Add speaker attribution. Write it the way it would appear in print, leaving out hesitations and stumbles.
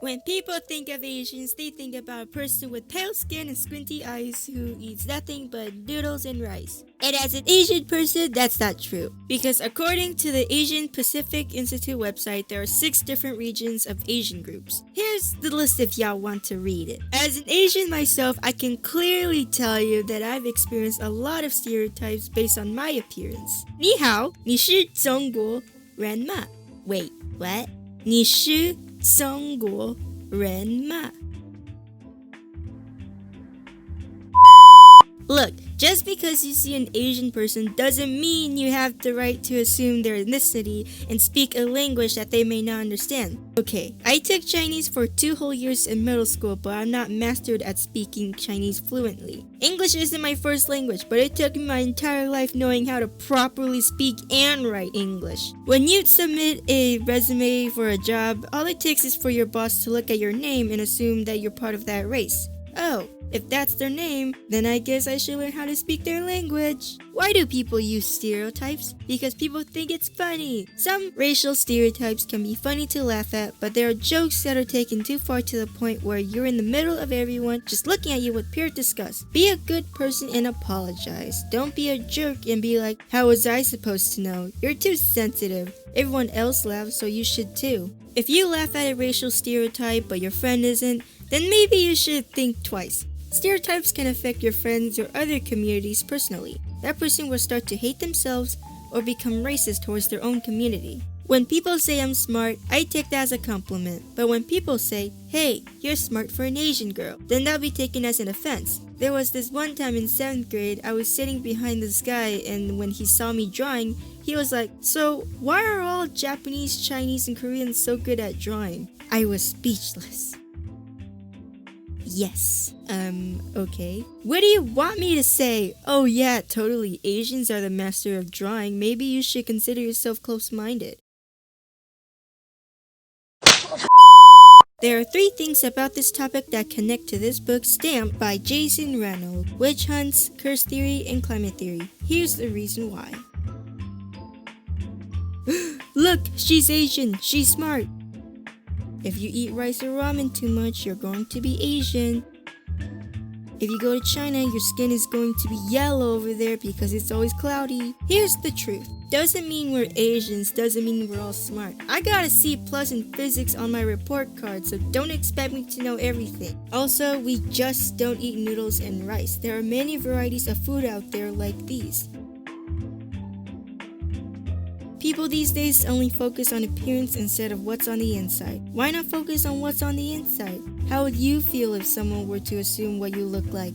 Speaker 1: When people think of Asians, they think about a person with pale skin and squinty eyes who eats nothing but noodles and rice. And as an Asian person, that's not true. Because according to the Asian Pacific Institute website, there are 6 different regions of Asian groups. Here's the list if y'all want to read it. As an Asian myself, I can clearly tell you that I've experienced a lot of stereotypes based on my appearance. 你好，你是中国人吗? Wait, what? 你是中国人吗? Look, just because you see an Asian person doesn't mean you have the right to assume their ethnicity and speak a language that they may not understand. Okay, I took Chinese for 2 whole years in middle school, but I'm not mastered at speaking Chinese fluently. English isn't my first language, but it took me my entire life knowing how to properly speak and write English. When you submit a resume for a job, all it takes is for your boss to look at your name and assume that you're part of that race. Oh, if that's their name, then I guess I should learn how to speak their language. Why do people use stereotypes? Because people think it's funny. Some racial stereotypes can be funny to laugh at, but there are jokes that are taken too far to the point where you're in the middle of everyone just looking at you with pure disgust. Be a good person and apologize. Don't be a jerk and be like, how was I supposed to know? You're too sensitive. Everyone else laughs, so you should too. If you laugh at a racial stereotype but your friend isn't, then maybe you should think twice. Stereotypes can affect your friends or other communities personally. That person will start to hate themselves or become racist towards their own community. When people say I'm smart, I take that as a compliment. But when people say, hey, you're smart for an Asian girl, then that'll be taken as an offense. There was this one time in 7th grade, I was sitting behind this guy, and when he saw me drawing, he was like, so why are all Japanese, Chinese, and Koreans so good at drawing? I was speechless. Yes. Okay. What do you want me to say? Oh yeah, totally. Asians are the master of drawing. Maybe you should consider yourself close-minded. There are 3 things about this topic that connect to this book stamped by Jason Reynolds: witch hunts, curse theory, and climate theory. Here's the reason why. Look, she's Asian. She's smart. If you eat rice or ramen too much, you're going to be Asian. If you go to China, your skin is going to be yellow over there because it's always cloudy. Here's the truth. Doesn't mean we're Asians, doesn't mean we're all smart. I got a C+ in physics on my report card, so don't expect me to know everything. Also, we just don't eat noodles and rice. There are many varieties of food out there like these. People these days only focus on appearance instead of what's on the inside. Why not focus on what's on the inside? How would you feel if someone were to assume what you look like?